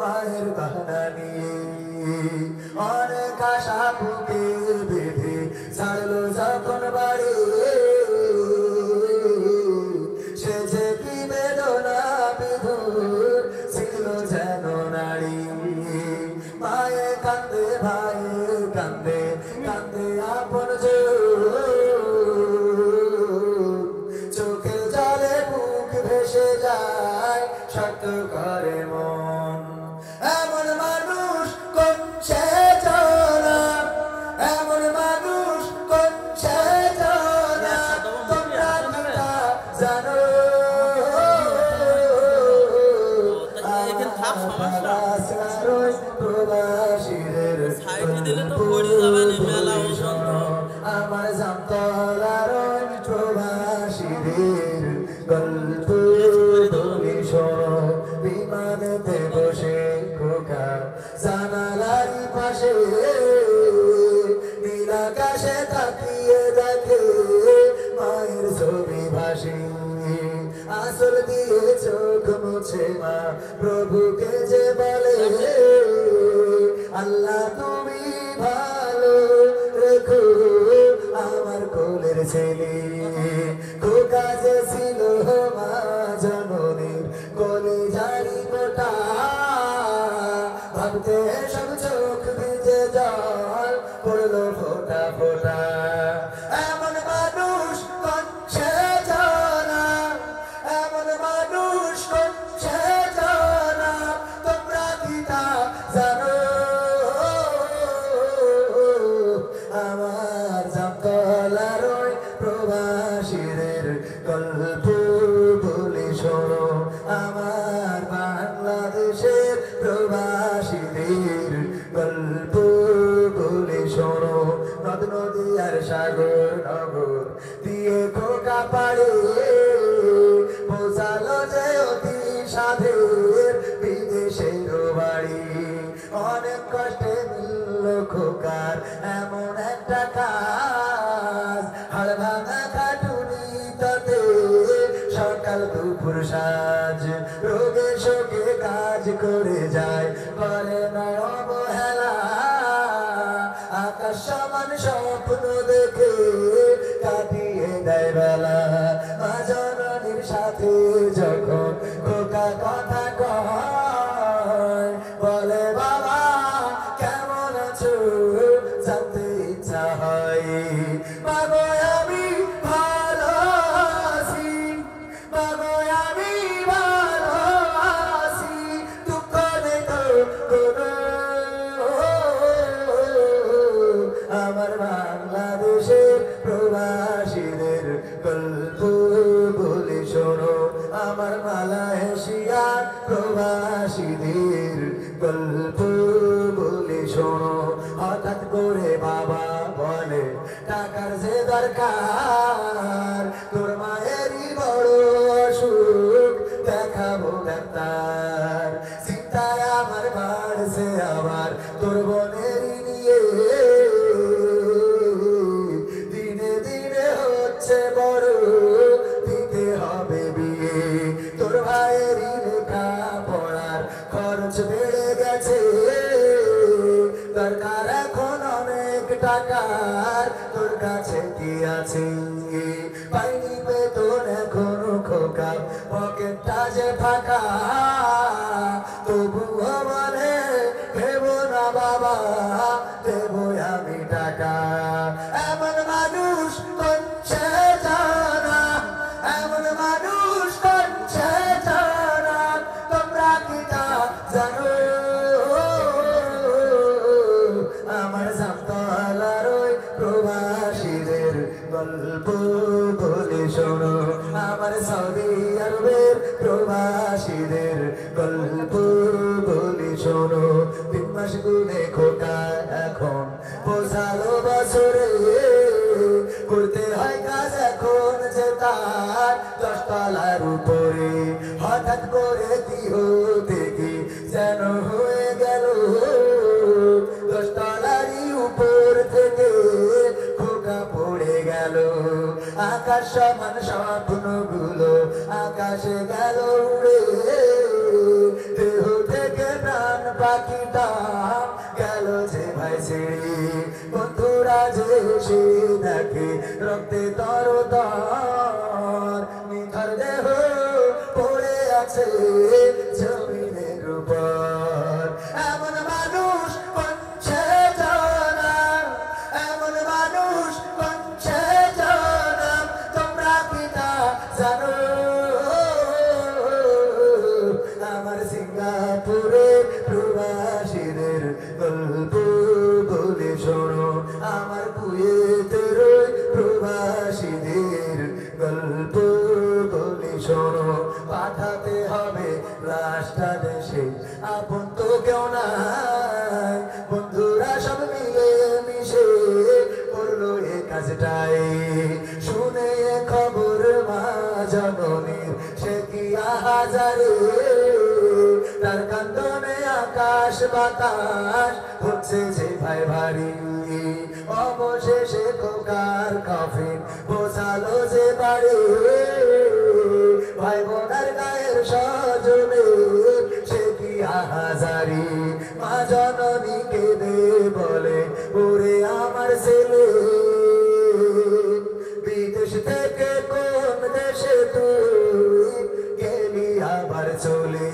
মায়ের বাহানা নিয়ে অনেক আশা বুকে বেঁধে ছাড়লো যখন বাড়ি সে যে কি বেদনা বিধুর ছিল যেন নারী মায়ে কান্দে ভাইয়ে কান্দে কান্দে আপন চোখের জলে বুক ভেসে যায় শক্ত করে মন এমন মানুষ কোন সে জানা এমন মানুষ কোন সে জানা তোমরা তা জানো প্রবাসীদের আমার জামতলার প্রবাসীদের গল্প তুমি শোনো বিমানেতে বসে খোকা জানালার পাশে নীল আকাশে তাকিয়ে দেখে মায়ের ছবি ভাসে আসল দিয়ে চোখ মুছে মা প্রভুকে যে বলে আল্লাহ তুমি ভালো রেখো আমার কোলের ছেলে খোকা যে ছিল মা জননীর কোলে জারি গোটা ভাবতে সব চোখ ভিজে জল পড়লো ফোটা ফোটা এমন মানুষ কোন সে জানা এমন মানুষ কোন সে জানা তোমরা কি তা জানো আমার জামতলার প্রবাসীদের গল্প বলে শোনো আমার বাংলাদেশের প্রবাসীদের গল্প বলে শোনো নদ নদী আর সাগর নগর দিয়ে খোকা পাড়ে পৌঁছালো যে অতি সাধের বিদেশের বাড়ি অনেক কষ্টে মিলল খোকার এমন একটা কাজ হাড় ভাঙা খাটুনি তাতে সকাল দুপুর সাজ রোগে শোকে কাজ করে যায় করে না অবহেলা আকাশ সমান স্বপ্ন দেখে কাটিয়ে দেয় বেলা মা জননীর সাথে যখন খোকা কথা কয় বলে বাবা কেমন আছো জানতে ইচ্ছা হয় বাবা আমি ভালো আছি বাবা আমি ভালো আছি দুঃখ নেই তো কোনো আমার বাংলাদেশের প্রবাসীদের গল্প বলে শোনো আমার মালয়েশিয়ার প্রবাসীদের গল্প বলে শোনো হঠাৎ করে বাবা বলে টাকার যে দরকার তোর মায়েরই বড় অসুখ দেখাবো ডাক্তার চিন্তায় আমার বাড়ছে আবার তোর বোনেরই নিয়ে দিনে দিনে হচ্ছে বড় দিতে হবে বিয়ে তোর ভাইয়েরই লেখা পড়ার খরচ বেড়ে গেছে দরকার এখন অনেক টাকার তোর কাছে কি আছে পাইনি বেতন এখনো খোকা পকেটটা যে ফাঁকা তবুও বলে ভেবো না বাবা দেবো আমি টাকা এমন মানুষ কোন সে জানা এমন মানুষ কোন সে জানা তোমরা কি তা জানো আমার জামতলার প্রবাসীদের গল্প বলে শোনো আমার সৌদি আরবের প্রবাসীদের গল্প বলে শোনো 3 মাস গুনে খোকা এখন পৌঁছালো বছরে করতে হয় কাজ এখন যে তার 10 তলার উপরে হঠাৎ করে কি হতে কি যেন হয়ে গেল 10 তলারই উপর থেকে খোকা পড়ে গেল আকাশ সমান স্বপ্নগুলো আকাশে গেল উড়ে দেহ থেকে প্রাণ পাখিটা গেল যে ভাই ছেড়ে বন্ধুরা যে সে দেখে রক্তে তরতার নিথর দেহ পড়ে আছে জমিনের উপর এমন মানুষ কঞ্চে জানা এমন মানুষ কঞ্চে জানা তোমরা কি তা জানো আমার সিঙ্গাপুরে প্রবাসীদের গল্প বলে শোনো আমার কুয়েতের প্রবাসীদের গল্প বলে শোনো পাঠাতে হবে লাশটা দেশে আপন তো কেউ নাই বন্ধুরা সব মিলে মিশে করলো এ কাজটাই শুনে খবর মা জননীর সে কি আহাজারে তার কান্দনে আকাশ বাতাস হচ্ছে যে ভাই ভারী অবশেষে খোকার কফিন বোঝালো যে বাড়ি ভাই বোনার গায়ের সজনে সে কি আহাজারি মা জননীকে দে বলে ওরে আমার ছেলে বিদেশ থেকে কোন দেশে তুই গেলি আবার চলে